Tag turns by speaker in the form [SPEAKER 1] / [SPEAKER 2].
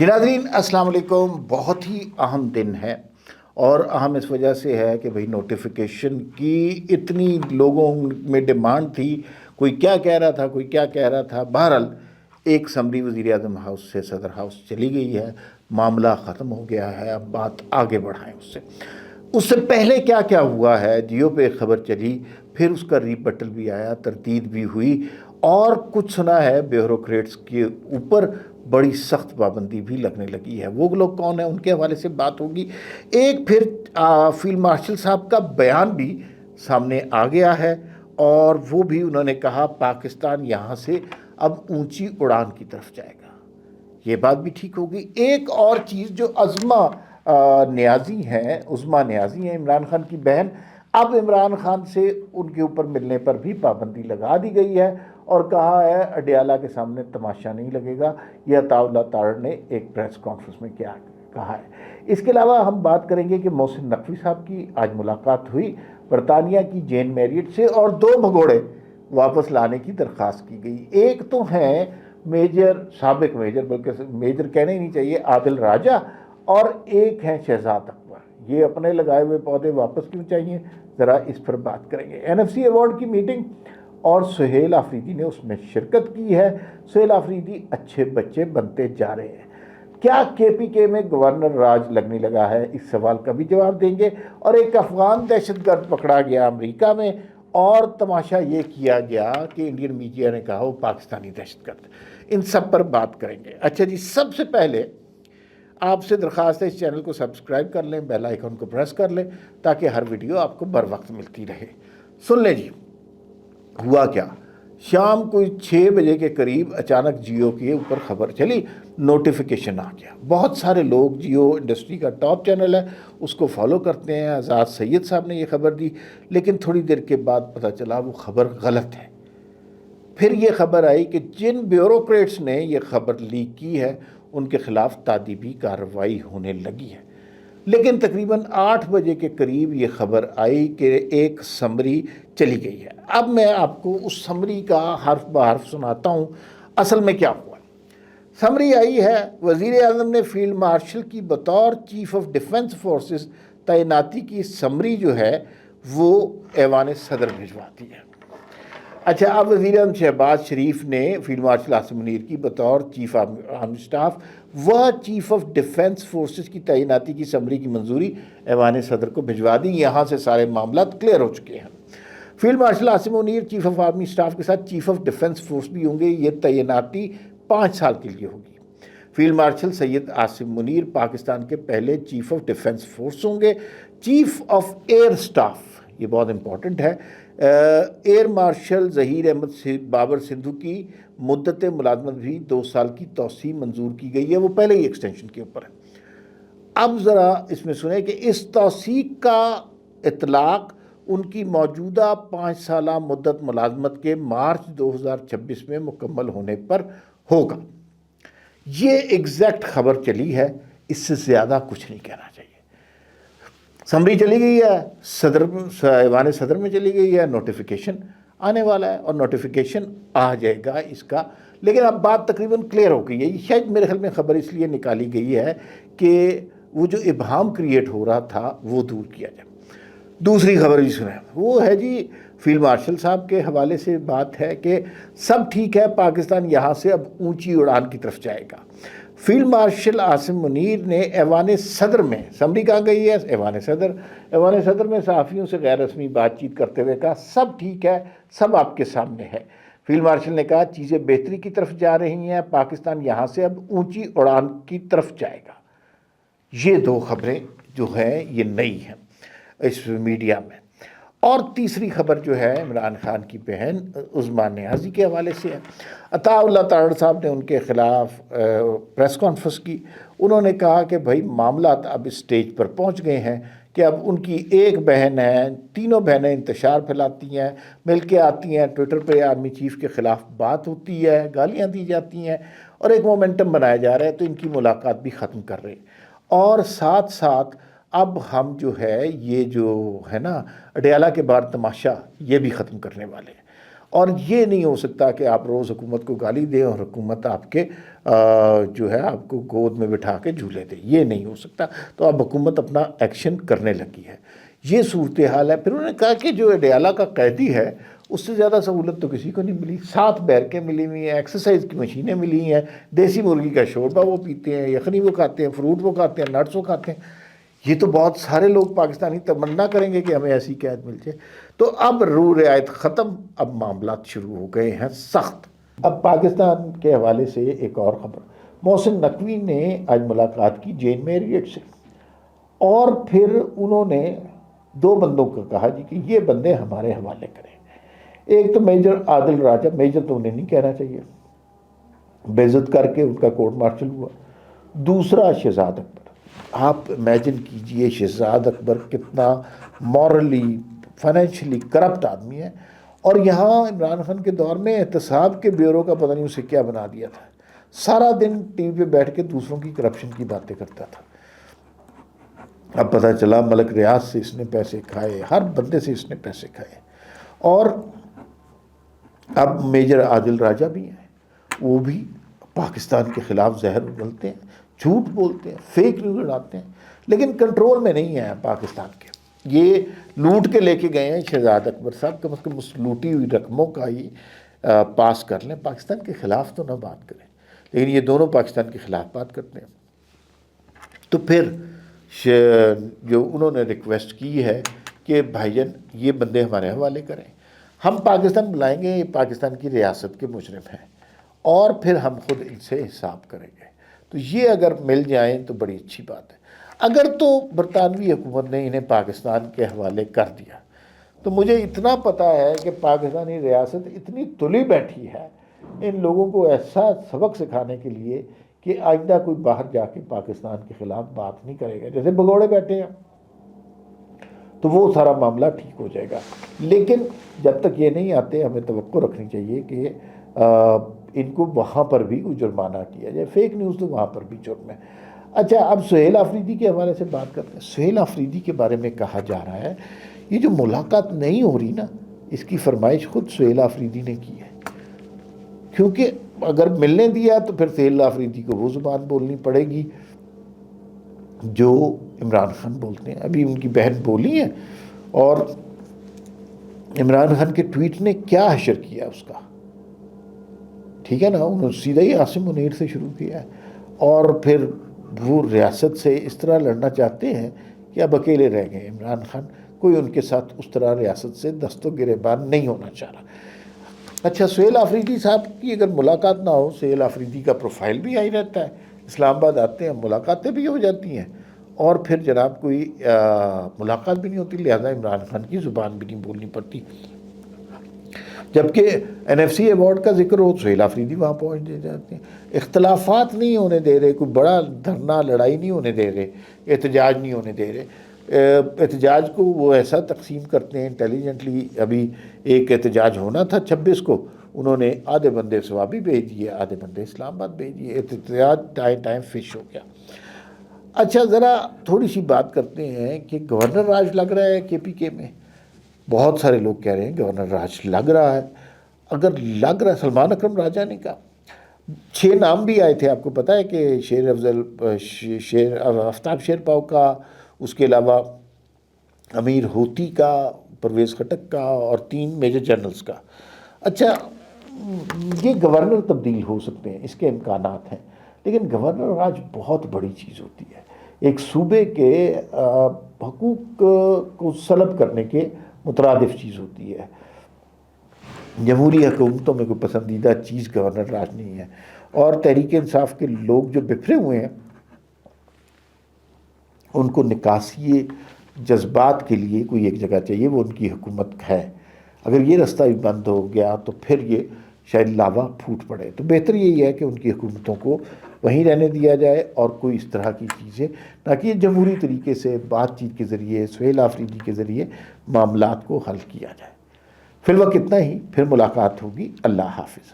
[SPEAKER 1] جی ناظرین السلام علیکم. بہت ہی اہم دن ہے اور اہم اس وجہ سے ہے کہ بھئی نوٹیفیکیشن کی اتنی لوگوں میں ڈیمانڈ تھی. کوئی کیا کہہ رہا تھا, کوئی کیا کہہ رہا تھا. بہرحال ایک سمری وزیر اعظم ہاؤس سے صدر ہاؤس چلی گئی ہے. معاملہ ختم ہو گیا ہے. اب بات آگے بڑھائیں. اس سے پہلے کیا کیا ہوا ہے. جیو پہ ایک خبر چلی, پھر اس کا ریبٹل بھی آیا, تردید بھی ہوئی اور کچھ سنا ہے بیوروکریٹس کے اوپر بڑی سخت پابندی بھی لگنے لگی ہے. وہ لوگ کون ہیں, ان کے حوالے سے بات ہوگی. ایک پھر فیلڈ مارشل صاحب کا بیان بھی سامنے آ گیا ہے اور وہ بھی انہوں نے کہا پاکستان یہاں سے اب اونچی اڑان کی طرف جائے گا. یہ بات بھی ٹھیک ہوگی. ایک اور چیز جو عظمہ نیازی ہیں, عظمیٰ نیازی ہیں, عمران خان کی بہن, اب عمران خان سے ان کے اوپر ملنے پر بھی پابندی لگا دی گئی ہے اور کہا ہے اڈیالہ کے سامنے تماشا نہیں لگے گا. یہ عطا اللہ تارڑ نے ایک پریس کانفرنس میں کیا کہا ہے. اس کے علاوہ ہم بات کریں گے کہ محسن نقوی صاحب کی آج ملاقات ہوئی برطانیہ کی جین میریٹ سے اور 2 بھگوڑے واپس لانے کی درخواست کی گئی. ایک تو ہیں میجر, سابق میجر, بلکہ میجر کہنا ہی نہیں چاہیے, عادل راجہ, اور ایک ہیں شہزاد اکبر. یہ اپنے لگائے ہوئے پودے واپس کیوں چاہیے, ذرا اس پر بات کریں گے. NFC ایوارڈ کی میٹنگ اور سہیل آفریدی نے اس میں شرکت کی ہے. سہیل آفریدی اچھے بچے بنتے جا رہے ہیں. کیا KPK میں گورنر راج لگنے لگا ہے, اس سوال کا بھی جواب دیں گے. اور ایک افغان دہشت گرد پکڑا گیا امریکہ میں اور تماشا یہ کیا گیا کہ انڈین میڈیا نے کہا وہ پاکستانی دہشت گرد. ان سب پر بات کریں گے. اچھا جی, سب سے پہلے آپ سے درخواست ہے اس چینل کو سبسکرائب کر لیں, بیل آئیکن کو پریس کر لیں تاکہ ہر ویڈیو آپ کو بر وقت ملتی رہے. سن لیں جی ہوا کیا. شام کوئی 6 بجے کے قریب اچانک جیو کے اوپر خبر چلی, نوٹیفیکیشن آ گیا. بہت سارے لوگ, جیو انڈسٹری کا ٹاپ چینل ہے اس کو فالو کرتے ہیں. آزاد سید صاحب نے یہ خبر دی, لیکن تھوڑی دیر کے بعد پتہ چلا وہ خبر غلط ہے. پھر یہ خبر آئی کہ جن بیوروکریٹس نے یہ خبر لیک کی ہے ان کے خلاف تادیبی کارروائی ہونے لگی ہے. لیکن تقریباً 8 بجے کے قریب یہ خبر آئی کہ ایک سمری چلی گئی ہے. اب میں آپ کو اس سمری کا حرف بحرف سناتا ہوں اصل میں کیا ہوا. سمری آئی ہے, وزیر اعظم نے فیلڈ مارشل کی بطور چیف آف ڈیفنس فورسز تعیناتی کی سمری جو ہے وہ ایوان صدر بھجوا دی ہے. اچھا, اب وزیر اعظم شہباز شریف نے فیلڈ مارشل عاصم منیر کی بطور چیف آرمی اسٹاف و چیف آف ڈیفنس فورسز کی تعیناتی کی سمری کی منظوری ایوان صدر کو بھجوا دی. یہاں سے سارے معاملات کلیئر ہو چکے ہیں. Field marshal Asim Munir chief of army staff کے ساتھ چیف آف ڈیفنس فورس بھی ہوں گے. یہ تعیناتی 5 سال کے لیے ہوگی. فیلڈ مارشل سید عاصم منیر پاکستان کے پہلے چیف آف ڈیفنس فورس ہوں گے. چیف آف ایئر اسٹاف, یہ بہت امپورٹنٹ ہے, ایئر مارشل ظہیر احمد بابر سندھو کی مدت ملازمت بھی 2 سال کی توسیع منظور کی گئی ہے. وہ پہلے ہی ایکسٹینشن کے اوپر ہے. اب ذرا اس میں سنیں کہ اس توسیع کا اطلاق ان کی موجودہ 5 سالہ مدت ملازمت کے مارچ 2026 میں مکمل ہونے پر ہوگا. یہ ایگزیکٹ خبر چلی ہے, اس سے زیادہ کچھ نہیں کہنا چاہیے. سمری چلی گئی ہے, صدر ایوان صدر میں چلی گئی ہے, نوٹیفیکیشن آنے والا ہے اور نوٹیفیکیشن آ جائے گا اس کا. لیکن اب بات تقریباً کلیئر ہو گئی ہے. شاید میرے خیال میں خبر اس لیے نکالی گئی ہے کہ وہ جو ابہام کریٹ ہو رہا تھا وہ دور کیا جائے. دوسری خبر بھی سنیں, وہ ہے جی فیلڈ مارشل صاحب کے حوالے سے بات ہے کہ سب ٹھیک ہے, پاکستان یہاں سے اب اونچی اڑان کی طرف جائے گا. فیلڈ مارشل عاصم منیر نے ایوان صدر میں, سمری کہاں گئی ہے, ایوان صدر میں صحافیوں سے غیر رسمی بات چیت کرتے ہوئے کہا سب ٹھیک ہے, سب آپ کے سامنے ہے. فیلڈ مارشل نے کہا چیزیں بہتری کی طرف جا رہی ہیں, پاکستان یہاں سے اب اونچی اڑان کی طرف جائے گا. یہ 2 خبریں جو ہیں یہ نئی ہیں اس میڈیا میں. اور تیسری خبر جو ہے عمران خان کی بہن عظمیٰ نیازی کے حوالے سے ہے. عطا اللہ تارڑ صاحب نے ان کے خلاف پریس کانفرنس کی. انہوں نے کہا کہ بھائی معاملات اب اس سٹیج پر پہنچ گئے ہیں کہ اب ان کی ایک بہن ہے, تینوں بہنیں انتشار پھیلاتی ہیں, مل کے آتی ہیں, ٹویٹر پہ آرمی چیف کے خلاف بات ہوتی ہے, گالیاں دی جاتی ہیں اور ایک مومنٹم بنایا جا رہا ہے. تو ان کی ملاقات بھی ختم کر رہے ہیں اور ساتھ ساتھ اب ہم جو ہے یہ جو ہے نا اڈیالہ کے بعد تماشا, یہ بھی ختم کرنے والے ہیں. اور یہ نہیں ہو سکتا کہ آپ روز حکومت کو گالی دیں اور حکومت آپ کے جو ہے آپ کو گود میں بٹھا کے جھولے دے، یہ نہیں ہو سکتا۔ تو اب حکومت اپنا ایکشن کرنے لگی ہے، یہ صورتحال ہے۔ پھر انہوں نے کہا کہ جو اڈیالہ کا قیدی ہے اس سے زیادہ سہولت تو کسی کو نہیں ملی، 7 بیرکیں ملی ہوئی ہیں، ایکسرسائز کی مشینیں ملی ہیں، دیسی مرغی کا شوربہ وہ پیتے ہیں، یخنی وہ کھاتے ہیں، فروٹ وہ کھاتے ہیں، نٹس وہ کھاتے ہیں۔ یہ تو بہت سارے لوگ پاکستانی تمنا کریں گے کہ ہمیں ایسی قید مل جائے۔ تو اب رو رعایت ختم، اب معاملات شروع ہو گئے ہیں سخت۔ اب پاکستان کے حوالے سے ایک اور خبر، محسن نقوی نے آج ملاقات کی جین میریٹ سے، اور پھر انہوں نے 2 بندوں کو کہا جی کہ یہ بندے ہمارے حوالے کریں۔ ایک تو میجر عادل راجہ، میجر تو انہیں نہیں کہنا چاہیے، بے عزت کر کے ان کا کورٹ مارشل ہوا۔ دوسرا شہزاد اکبر، آپ امیجن کیجئے شہزاد اکبر کتنا مورلی فائنینشلی کرپٹ آدمی ہے، اور یہاں عمران خان کے دور میں احتساب کے بیورو کا پتہ نہیں اسے کیا بنا دیا تھا، سارا دن ٹی وی پہ بیٹھ کے دوسروں کی کرپشن کی باتیں کرتا تھا۔ اب پتہ چلا ملک ریاض سے اس نے پیسے کھائے، ہر بندے سے اس نے پیسے کھائے، اور اب میجر عادل راجہ بھی ہیں، وہ بھی پاکستان کے خلاف زہر اگلتے ہیں، جھوٹ بولتے ہیں، فیک نیوز اڑاتے ہیں، لیکن کنٹرول میں نہیں ہیں پاکستان کے۔ یہ لوٹ کے لے کے گئے ہیں شہزاد اکبر صاحب، کم از کم اس لوٹی ہوئی رقموں کا ہی پاس کر لیں، پاکستان کے خلاف تو نہ بات کریں، لیکن یہ دونوں پاکستان کے خلاف بات کرتے ہیں۔ تو پھر جو انہوں نے ریکویسٹ کی ہے کہ بھائی جان یہ بندے ہمارے حوالے کریں، ہم پاکستان بلائیں گے، یہ پاکستان کی ریاست کے مجرم ہیں، اور پھر ہم خود ان سے حساب کریں گے۔ تو یہ اگر مل جائیں تو بڑی اچھی بات ہے۔ اگر تو برطانوی حکومت نے انہیں پاکستان کے حوالے کر دیا تو مجھے اتنا پتہ ہے کہ پاکستانی ریاست اتنی تلی بیٹھی ہے ان لوگوں کو ایسا سبق سکھانے کے لیے کہ آئندہ کوئی باہر جا کے پاکستان کے خلاف بات نہیں کرے گا، جیسے بگوڑے بیٹھے ہیں، تو وہ سارا معاملہ ٹھیک ہو جائے گا۔ لیکن جب تک یہ نہیں آتے ہمیں توقع رکھنی چاہیے کہ ان کو وہاں پر بھی کوئی جرمانہ کیا جائے، فیک نیوز تو وہاں پر بھی جرم ہے۔ اچھا، اب سہیل آفریدی کے حوالے سے بات کرتے ہیں۔ سہیل آفریدی کے بارے میں کہا جا رہا ہے یہ جو ملاقات نہیں ہو رہی نا، اس کی فرمائش خود سہیل آفریدی نے کی ہے، کیونکہ اگر ملنے دیا تو پھر سہیل آفریدی کو وہ زبان بولنی پڑے گی جو عمران خان بولتے ہیں۔ ابھی ان کی بہن بولی ہے، اور عمران خان کے ٹویٹ نے کیا حشر کیا اس کا، ٹھیک ہے نا، انہوں نے سیدھا ہی عاصم منیر سے شروع کیا ہے، اور پھر وہ ریاست سے اس طرح لڑنا چاہتے ہیں کہ اب اکیلے رہ گئے عمران خان، کوئی ان کے ساتھ اس طرح ریاست سے دست و گریبان نہیں ہونا چاہ رہا۔ اچھا، سہیل آفریدی صاحب کی اگر ملاقات نہ ہو، سہیل آفریدی کا پروفائل بھی آئی رہتا ہے، اسلام آباد آتے ہیں، ملاقاتیں بھی ہو جاتی ہیں، اور پھر جناب کوئی ملاقات بھی نہیں ہوتی، لہذا عمران خان کی زبان بھی نہیں بولنی پڑتی۔ جبکہ NFC ایوارڈ کا ذکر ہو، سہیل آفریدی وہاں پہنچ دے جاتے ہیں۔ اختلافات نہیں ہونے دے رہے، کوئی بڑا دھرنا لڑائی نہیں ہونے دے رہے، احتجاج نہیں ہونے دے رہے۔ احتجاج کو وہ ایسا تقسیم کرتے ہیں انٹیلیجنٹلی۔ ابھی ایک احتجاج ہونا تھا 26 کو، انہوں نے آدھے بندے سوابی بھیج دیے، آدھے بندے اسلام آباد بھیج دیے، احتجاج ٹائم فش ہو گیا۔ اچھا، ذرا تھوڑی سی بات کرتے ہیں کہ گورنر راج لگ رہا ہے KPK میں۔ بہت سارے لوگ کہہ رہے ہیں گورنر راج لگ رہا ہے۔ اگر لگ رہا ہے، سلمان اکرم راجہ نے کہا 6 نام بھی آئے تھے، آپ کو پتہ ہے کہ آفتاب شیر پاؤ کا، اس کے علاوہ امیر ہوتی کا، پرویز خٹک کا، اور 3 میجر جنرلز کا۔ اچھا، یہ گورنر تبدیل ہو سکتے ہیں، اس کے امکانات ہیں، لیکن گورنر راج بہت بڑی چیز ہوتی ہے، ایک صوبے کے حقوق کو سلب کرنے کے مترادف چیز ہوتی ہے۔ جمہوری حکومتوں میں کوئی پسندیدہ چیز گورنر راج نہیں ہے، اور تحریک انصاف کے لوگ جو بکھرے ہوئے ہیں ان کو نکاسی جذبات کے لیے کوئی ایک جگہ چاہیے، وہ ان کی حکومت ہے۔ اگر یہ رستہ بھی بند ہو گیا تو پھر یہ شاید لاوا پھوٹ پڑے۔ تو بہتر یہی ہے کہ ان کی حکومتوں کو وہیں رہنے دیا جائے، اور کوئی اس طرح کی چیزیں، تاکہ یہ جمہوری طریقے سے بات چیت کے ذریعے، سہیل آفریدی کے ذریعے معاملات کو حل کیا جائے۔ فی الوقت اتنا ہی، پھر ملاقات ہوگی۔ اللہ حافظ۔